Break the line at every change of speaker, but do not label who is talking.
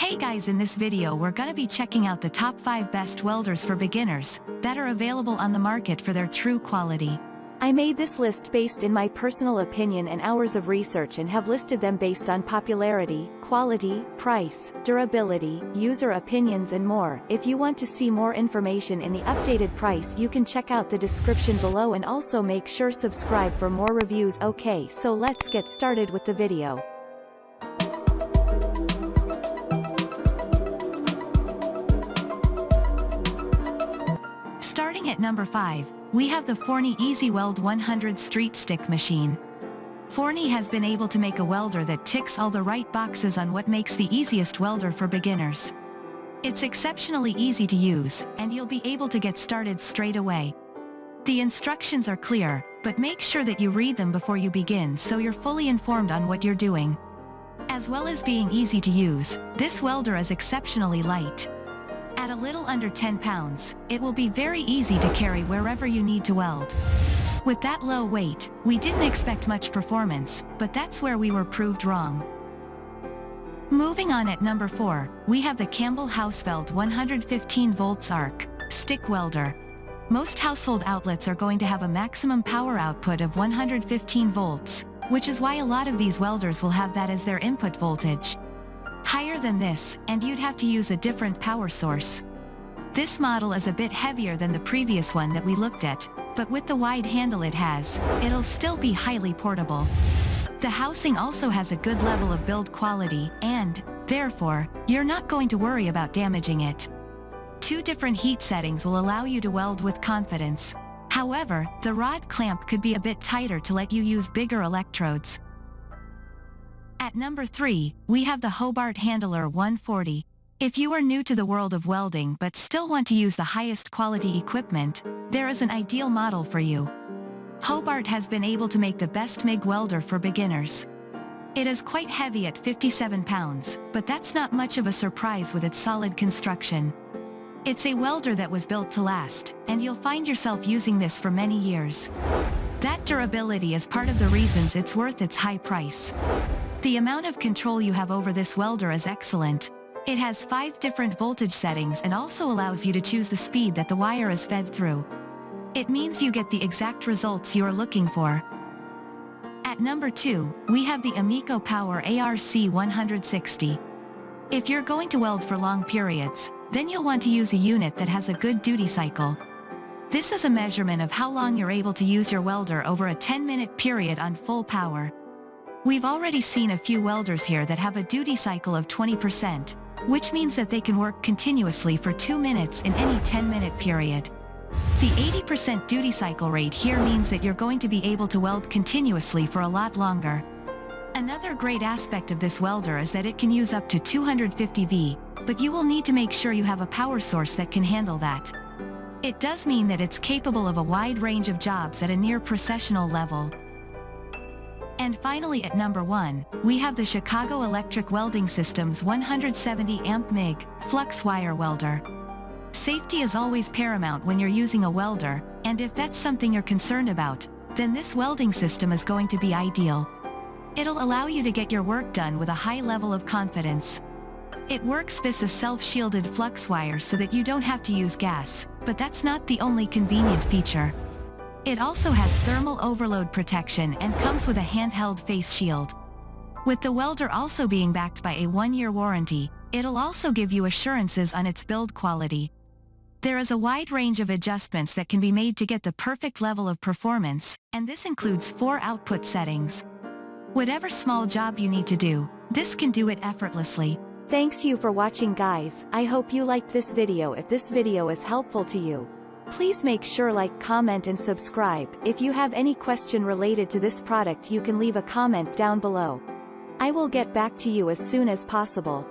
Hey guys, in this video we're gonna be checking out the top 5 best welders for beginners that are available on the market for their true quality.
I made this list based in my personal opinion and hours of research and have listed them based on popularity, quality, price, durability, user opinions and more. If you want to see more information in the updated price, you can check out the description below and also make sure subscribe for more reviews. Okay, so let's get started with the video.
Starting at number 5, we have the Forney Easy Weld 100 Street Stick Machine. Forney has been able to make a welder that ticks all the right boxes on what makes the easiest welder for beginners. It's exceptionally easy to use, and you'll be able to get started straight away. The instructions are clear, but make sure that you read them before you begin so you're fully informed on what you're doing. As well as being easy to use, this welder is exceptionally light. At a little under 10 pounds, it will be very easy to carry wherever you need to weld. With that low weight, we didn't expect much performance, but that's where we were proved wrong. Moving on at number 4, we have the Campbell Hausfeld 115 volts arc stick welder. Most household outlets are going to have a maximum power output of 115 volts, which is why a lot of these welders will have that as their input voltage. Higher than this, and you'd have to use a different power source. This model is a bit heavier than the previous one that we looked at, but with the wide handle it has, it'll still be highly portable. The housing also has a good level of build quality, and, therefore, you're not going to worry about damaging it. 2 different heat settings will allow you to weld with confidence. However, the rod clamp could be a bit tighter to let you use bigger electrodes. At number 3, we have the Hobart Handler 140. If you are new to the world of welding but still want to use the highest quality equipment, there is an ideal model for you. Hobart has been able to make the best MIG welder for beginners. It is quite heavy at 57 pounds, but that's not much of a surprise with its solid construction. It's a welder that was built to last, and you'll find yourself using this for many years. That durability is part of the reasons it's worth its high price. The amount of control you have over this welder is excellent. It has 5 different voltage settings and also allows you to choose the speed that the wire is fed through. It means you get the exact results you are looking for. At number 2, we have the AmicoPower Arc-160. If you're going to weld for long periods, then you'll want to use a unit that has a good duty cycle. This is a measurement of how long you're able to use your welder over a 10-minute period on full power. We've already seen a few welders here that have a duty cycle of 20%, which means that they can work continuously for 2 minutes in any 10-minute period. The 80% duty cycle rate here means that you're going to be able to weld continuously for a lot longer. Another great aspect of this welder is that it can use up to 250 V, but you will need to make sure you have a power source that can handle that. It does mean that it's capable of a wide range of jobs at a near professional level. And finally at number 1, we have the Chicago Electric Welding System's 170 amp MIG Flux wire welder. Safety is always paramount when you're using a welder, and if that's something you're concerned about, then this welding system is going to be ideal. It'll allow you to get your work done with a high level of confidence. It works with a self-shielded flux wire so that you don't have to use gas, but that's not the only convenient feature. It also has thermal overload protection and comes with a handheld face shield. With the welder also being backed by a 1-year warranty, it'll also give you assurances on its build quality. There is a wide range of adjustments that can be made to get the perfect level of performance, and this includes 4 output settings. Whatever small job you need to do, this can do it effortlessly.
Thanks you for watching guys. I hope you liked this video. If this video is helpful to you, please make sure like, comment and subscribe. If you have any question related to this product you can leave a comment down below. I will get back to you as soon as possible.